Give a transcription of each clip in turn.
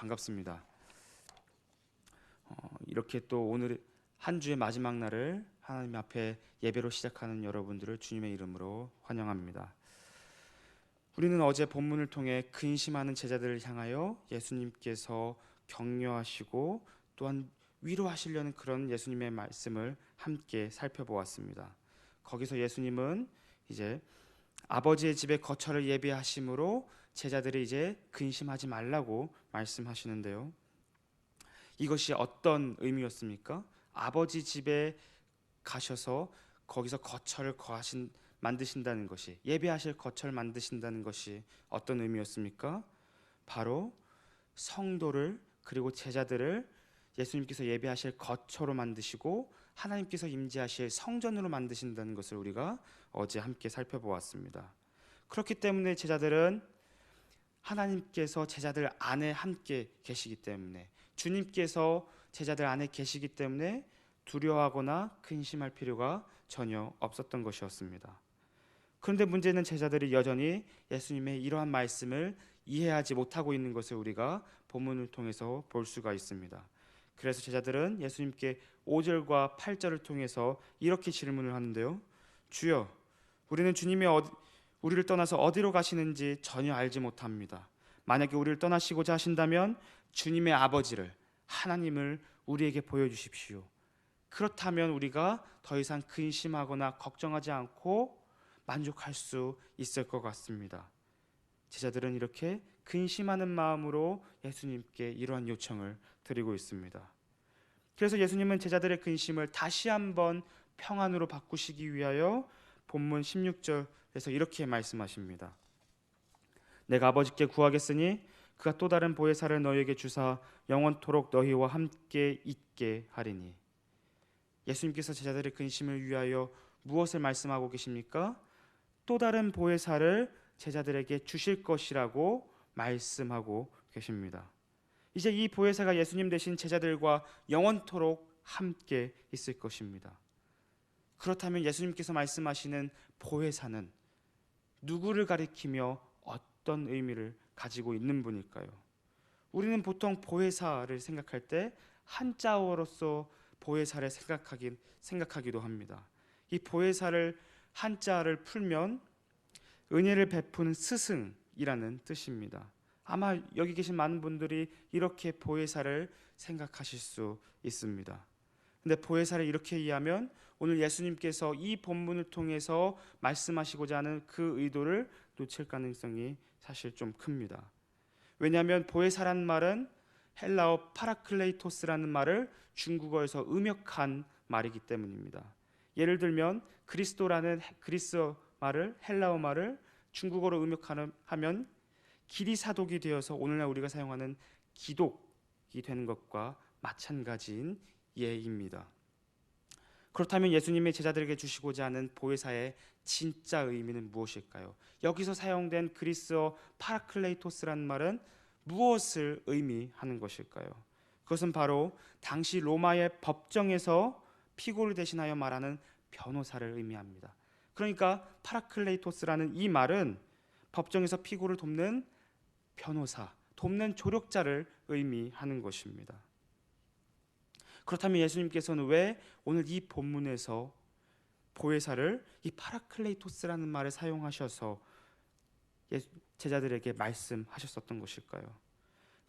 반갑습니다. 이렇게 또 오늘 한 주의 마지막 날을 하나님 앞에 예배로 시작하는 여러분들을 주님의 이름으로 환영합니다. 우리는 어제 본문을 통해 근심하는 제자들을 향하여 예수님께서 격려하시고 또한 위로하시려는 그런 예수님의 말씀을 함께 살펴보았습니다. 거기서 예수님은 이제 아버지의 집에 거처를 예비하심으로 제자들이 이제 근심하지 말라고 말씀하시는데요. 이것이 어떤 의미였습니까? 아버지 집에 가셔서 거기서 거처를 만드신다는 것이, 예배하실 거처를 만드신다는 것이 어떤 의미였습니까? 바로 성도를, 그리고 제자들을 예수님께서 예배하실 거처로 만드시고 하나님께서 임재하실 성전으로 만드신다는 것을 우리가 어제 함께 살펴보았습니다. 그렇기 때문에 제자들은 하나님께서 제자들 안에 함께 계시기 때문에, 주님께서 제자들 안에 계시기 때문에 두려워하거나 근심할 필요가 전혀 없었던 것이었습니다. 그런데 문제는 제자들이 여전히 예수님의 이러한 말씀을 이해하지 못하고 있는 것을 우리가 본문을 통해서 볼 수가 있습니다. 그래서 제자들은 예수님께 5절과 8절을 통해서 이렇게 질문을 하는데요. 주여, 우리는 주님이 우리를 떠나서 어디로 가시는지 전혀 알지 못합니다. 만약에 우리를 떠나시고자 하신다면 주님의 아버지를, 하나님을 우리에게 보여주십시오. 그렇다면 우리가 더 이상 근심하거나 걱정하지 않고 만족할 수 있을 것 같습니다. 제자들은 이렇게 근심하는 마음으로 예수님께 이러한 요청을 드리고 있습니다. 그래서 예수님은 제자들의 근심을 다시 한번 평안으로 바꾸시기 위하여 본문 16절에서 이렇게 말씀하십니다. 내가 아버지께 구하겠으니 그가 또 다른 보혜사를 너희에게 주사 영원토록 너희와 함께 있게 하리니. 예수님께서 제자들의 근심을 위하여 무엇을 말씀하고 계십니까? 또 다른 보혜사를 제자들에게 주실 것이라고 말씀하고 계십니다. 이제 이 보혜사가 예수님 대신 제자들과 영원토록 함께 있을 것입니다. 그렇다면 예수님께서 말씀하시는 보혜사는 누구를 가리키며 어떤 의미를 가지고 있는 분일까요? 우리는 보통 보혜사를 생각할 때 한자어로서 보혜사를 생각하기도 합니다. 이 보혜사를 한자를 풀면 은혜를 베푸는 스승이라는 뜻입니다. 아마 여기 계신 많은 분들이 이렇게 보혜사를 생각하실 수 있습니다. 근데 보혜사를 이렇게 이해하면 오늘 예수님께서 이 본문을 통해서 말씀하시고자 하는 그 의도를 놓칠 가능성이 사실 좀 큽니다. 왜냐하면 보혜사라는 말은 헬라어 파라클레이토스라는 말을 중국어에서 음역한 말이기 때문입니다. 예를 들면 그리스도라는 그리스 말을, 헬라어 말을 중국어로 음역하면 기리사독이 되어서 오늘날 우리가 사용하는 기독이 되는 것과 마찬가지인 예입니다. 그렇다면 예수님의 제자들에게 주시고자 하는 보혜사의 진짜 의미는 무엇일까요? 여기서 사용된 그리스어 파라클레이토스라는 말은 무엇을 의미하는 것일까요? 그것은 바로 당시 로마의 법정에서 피고를 대신하여 말하는 변호사를 의미합니다. 그러니까 파라클레이토스라는 이 말은 법정에서 피고를 돕는 변호사, 돕는 조력자를 의미하는 것입니다. 그렇다면 예수님께서는 왜 오늘 이 본문에서 보혜사를 이 파라클레이토스라는 말을 사용하셔서 제자들에게 말씀하셨었던 것일까요?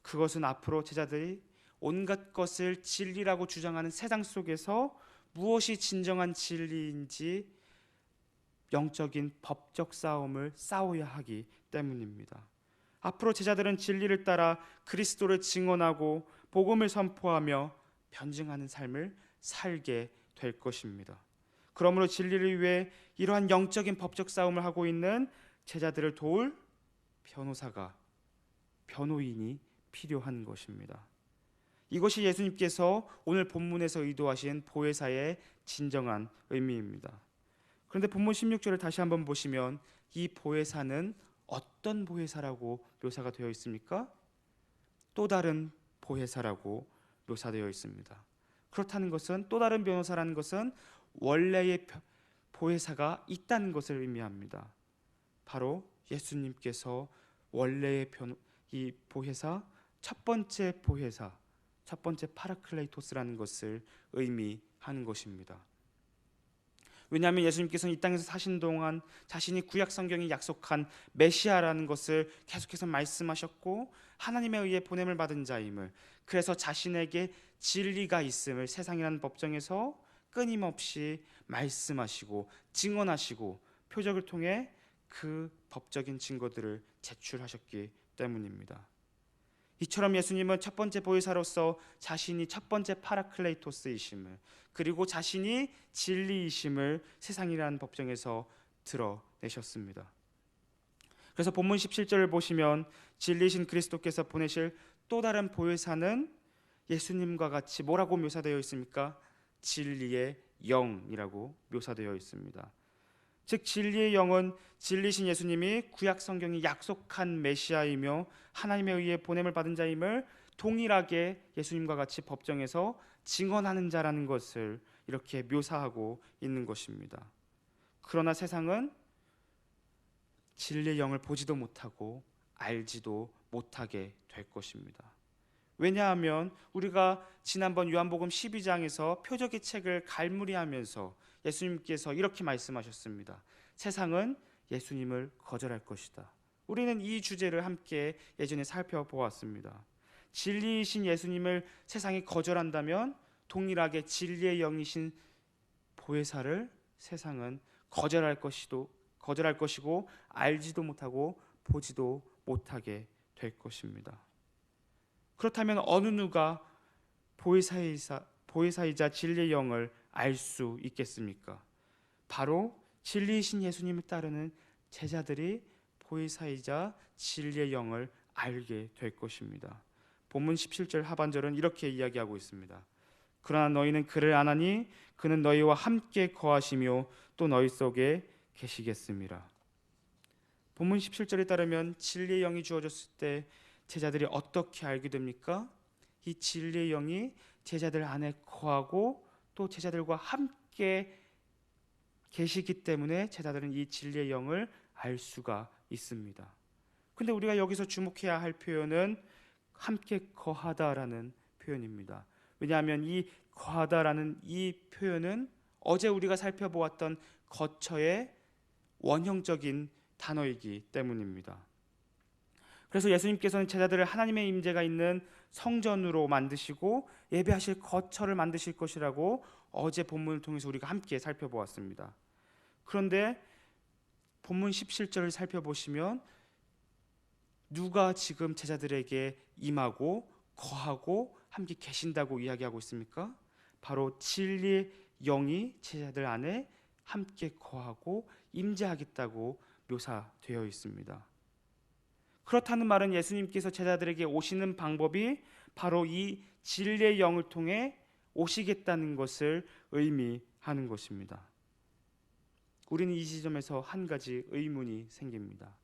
그것은 앞으로 제자들이 온갖 것을 진리라고 주장하는 세상 속에서 무엇이 진정한 진리인지 영적인 법적 싸움을 싸워야 하기 때문입니다. 앞으로 제자들은 진리를 따라 그리스도를 증언하고 복음을 선포하며 변증하는 삶을 살게 될 것입니다. 그러므로 진리를 위해 이러한 영적인 법적 싸움을 하고 있는 제자들을 도울 변호사가, 변호인이 필요한 것입니다. 이것이 예수님께서 오늘 본문에서 의도하신 보혜사의 진정한 의미입니다. 그런데 본문 16절을 다시 한번 보시면 이 보혜사는 어떤 보혜사라고 묘사가 되어 있습니까? 또 다른 보혜사라고 묘사되어 있습니다. 그렇다는 것은, 또 다른 변호사라는 것은 원래의 보혜사가 있다는 것을 의미합니다. 바로 예수님께서 원래의 이 보혜사 첫 번째 보혜사, 첫 번째 파라클레이토스라는 것을 의미하는 것입니다. 왜냐하면 예수님께서는 이 땅에서 사신 동안 자신이 구약 성경이 약속한 메시아라는 것을 계속해서 말씀하셨고 하나님에 의해 보냄을 받은 자임을, 그래서 자신에게 진리가 있음을 세상이라는 법정에서 끊임없이 말씀하시고 증언하시고 표적을 통해 그 법적인 증거들을 제출하셨기 때문입니다. 이처럼 예수님은 첫 번째 보혜사로서 자신이 첫 번째 파라클레이토스이심을, 그리고 자신이 진리이심을 세상이라는 법정에서 드러내셨습니다. 그래서 본문 17절을 보시면 진리이신 그리스도께서 보내실 또 다른 보혜사는 예수님과 같이 뭐라고 묘사되어 있습니까? 진리의 영이라고 묘사되어 있습니다. 즉 진리의 영은 진리신 예수님이 구약 성경이 약속한 메시아이며 하나님에 의해 보냄을 받은 자임을 동일하게 예수님과 같이 법정에서 증언하는 자라는 것을 이렇게 묘사하고 있는 것입니다. 그러나 세상은 진리의 영을 보지도 못하고 알지도 못하게 될 것입니다. 왜냐하면 우리가 지난번 요한복음 12장에서 표적의 책을 갈무리하면서 예수님께서 이렇게 말씀하셨습니다. 세상은 예수님을 거절할 것이다. 우리는 이 주제를 함께 예전에 살펴보았습니다. 진리이신 예수님을 세상이 거절한다면 동일하게 진리의 영이신 보혜사를 세상은 거절할 것이고 알지도 못하고 보지도 못하게 될 것입니다. 그렇다면 어느 누가 보혜사이자 진리의 영을 알 수 있겠습니까? 바로 진리이신 예수님을 따르는 제자들이 보혜사이자 진리의 영을 알게 될 것입니다. 본문 17절 하반절은 이렇게 이야기하고 있습니다. 그러나 너희는 그를 아나니 그는 너희와 함께 거하시며 또 너희 속에 계시겠음이라. 본문 17절에 따르면 진리의 영이 주어졌을 때 제자들이 어떻게 알게 됩니까? 이 진리의 영이 제자들 안에 거하고 또 제자들과 함께 계시기 때문에 제자들은 이 진리의 영을 알 수가 있습니다. 근데 우리가 여기서 주목해야 할 표현은 함께 거하다라는 표현입니다. 왜냐하면 이 거하다라는 이 표현은 어제 우리가 살펴보았던 거처의 원형적인 단어이기 때문입니다. 그래서 예수님께서는 제자들을 하나님의 임재가 있는 성전으로 만드시고 예배하실 거처를 만드실 것이라고 어제 본문을 통해서 우리가 함께 살펴보았습니다. 그런데 본문 17절을 살펴보시면 누가 지금 제자들에게 임하고 거하고 함께 계신다고 이야기하고 있습니까? 바로 진리의 영이 제자들 안에 함께 거하고 임재하겠다고 묘사되어 있습니다. 그렇다는 말은 예수님께서 제자들에게 오시는 방법이 바로 이 진리의 영을 통해 오시겠다는 것을 의미하는 것입니다. 우리는 이 지점에서 한 가지 의문이 생깁니다.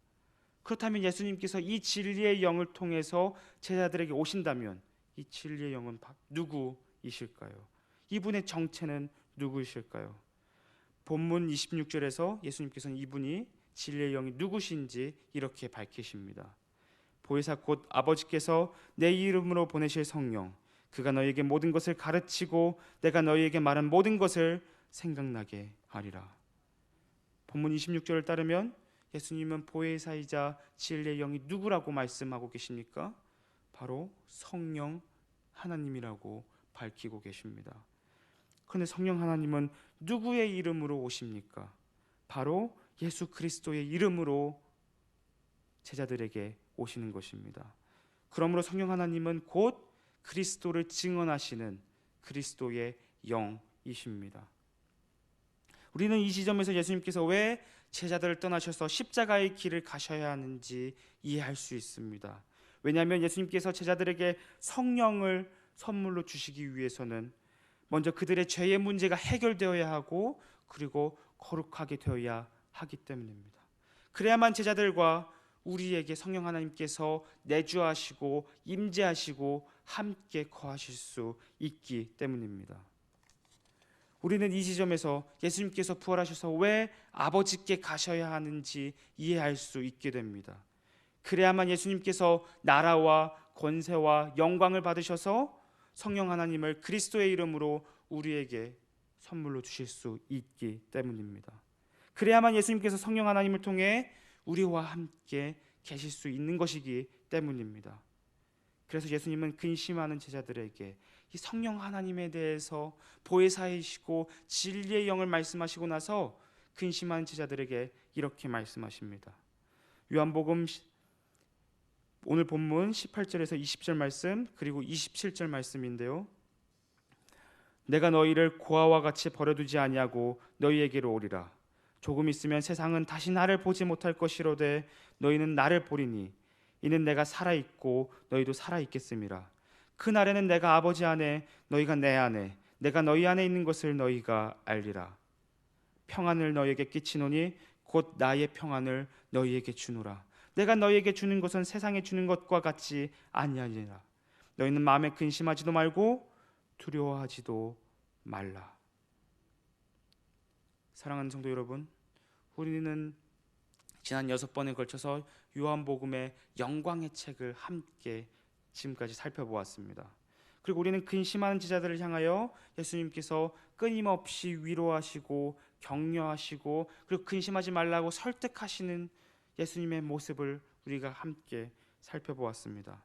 그렇다면 예수님께서 이 진리의 영을 통해서 제자들에게 오신다면 이 진리의 영은 누구이실까요? 이분의 정체는 누구이실까요? 본문 26절에서 예수님께서는 이분이 진리의 영이 누구신지 이렇게 밝히십니다. 보혜사 곧 아버지께서 내 이름으로 보내실 성령, 그가 너희에게 모든 것을 가르치고 내가 너희에게 말한 모든 것을 생각나게 하리라. 본문 26절을 따르면 예수님은 보혜사이자 진리의 영이 누구라고 말씀하고 계십니까? 바로 성령 하나님이라고 밝히고 계십니다. 그런데 성령 하나님은 누구의 이름으로 오십니까? 바로 예수 그리스도의 이름으로 제자들에게 오시는 것입니다. 그러므로 성령 하나님은 곧 그리스도를 증언하시는 그리스도의 영이십니다. 우리는 이 지점에서 예수님께서 왜 제자들을 떠나셔서 십자가의 길을 가셔야 하는지 이해할 수 있습니다. 왜냐하면 예수님께서 제자들에게 성령을 선물로 주시기 위해서는 먼저 그들의 죄의 문제가 해결되어야 하고 그리고 거룩하게 되어야 하기 때문입니다. 그래야만 제자들과 우리에게 성령 하나님께서 내주하시고 임재하시고 함께 거하실 수 있기 때문입니다. 우리는 이 지점에서 예수님께서 부활하셔서 왜 아버지께 가셔야 하는지 이해할 수 있게 됩니다. 그래야만 예수님께서 나라와 권세와 영광을 받으셔서 성령 하나님을 그리스도의 이름으로 우리에게 선물로 주실 수 있기 때문입니다. 그래야만 예수님께서 성령 하나님을 통해 우리와 함께 계실 수 있는 것이기 때문입니다. 그래서 예수님은 근심하는 제자들에게 이 성령 하나님에 대해서 보혜사이시고 진리의 영을 말씀하시고 나서 근심하는 제자들에게 이렇게 말씀하십니다. 요한복음 오늘 본문 18절에서 20절 말씀 그리고 27절 말씀인데요. 내가 너희를 고아와 같이 버려두지 아니하고 너희에게로 오리라. 조금 있으면 세상은 다시 나를 보지 못할 것이로되 너희는 나를 보리니 이는 내가 살아있고 너희도 살아있겠음이라. 그날에는 내가 아버지 안에 너희가 내 안에 내가 너희 안에 있는 것을 너희가 알리라. 평안을 너희에게 끼치노니 곧 나의 평안을 너희에게 주노라. 내가 너희에게 주는 것은 세상에 주는 것과 같지 아니하니라. 너희는 마음에 근심하지도 말고 두려워하지도 말라. 사랑하는 성도 여러분, 우리는 지난 6번에 걸쳐서 요한복음의 영광의 책을 함께 지금까지 살펴보았습니다. 그리고 우리는 근심하는 제자들을 향하여 예수님께서 끊임없이 위로하시고 격려하시고 그리고 근심하지 말라고 설득하시는 예수님의 모습을 우리가 함께 살펴보았습니다.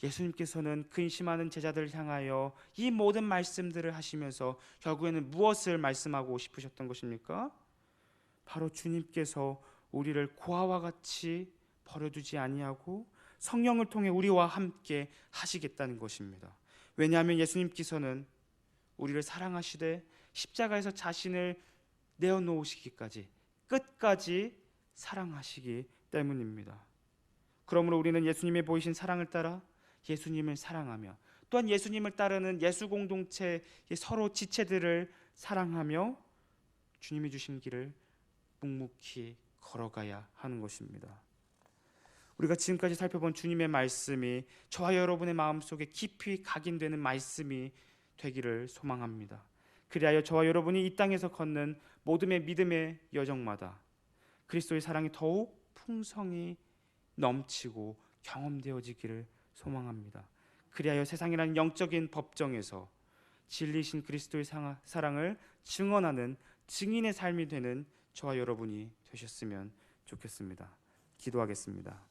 예수님께서는 근심하는 제자들을 향하여 이 모든 말씀들을 하시면서 결국에는 무엇을 말씀하고 싶으셨던 것입니까? 바로 주님께서 우리를 고아와 같이 버려두지 아니하고 성령을 통해 우리와 함께 하시겠다는 것입니다. 왜냐하면 예수님께서는 우리를 사랑하시되 십자가에서 자신을 내어놓으시기까지 끝까지 사랑하시기 때문입니다. 그러므로 우리는 예수님이 보이신 사랑을 따라 예수님을 사랑하며 또한 예수님을 따르는 예수 공동체 서로 지체들을 사랑하며 주님이 주신 길을 묵묵히 걸어가야 하는 것입니다. 우리가 지금까지 살펴본 주님의 말씀이 저와 여러분의 마음속에 깊이 각인되는 말씀이 되기를 소망합니다. 그리하여 저와 여러분이 이 땅에서 걷는 모둠의 믿음의 여정마다 그리스도의 사랑이 더욱 풍성히 넘치고 경험되어지기를 소망합니다. 그리하여 세상이라는 영적인 법정에서 진리신 그리스도의 사랑을 증언하는 증인의 삶이 되는 저와 여러분이 되셨으면 좋겠습니다. 기도하겠습니다.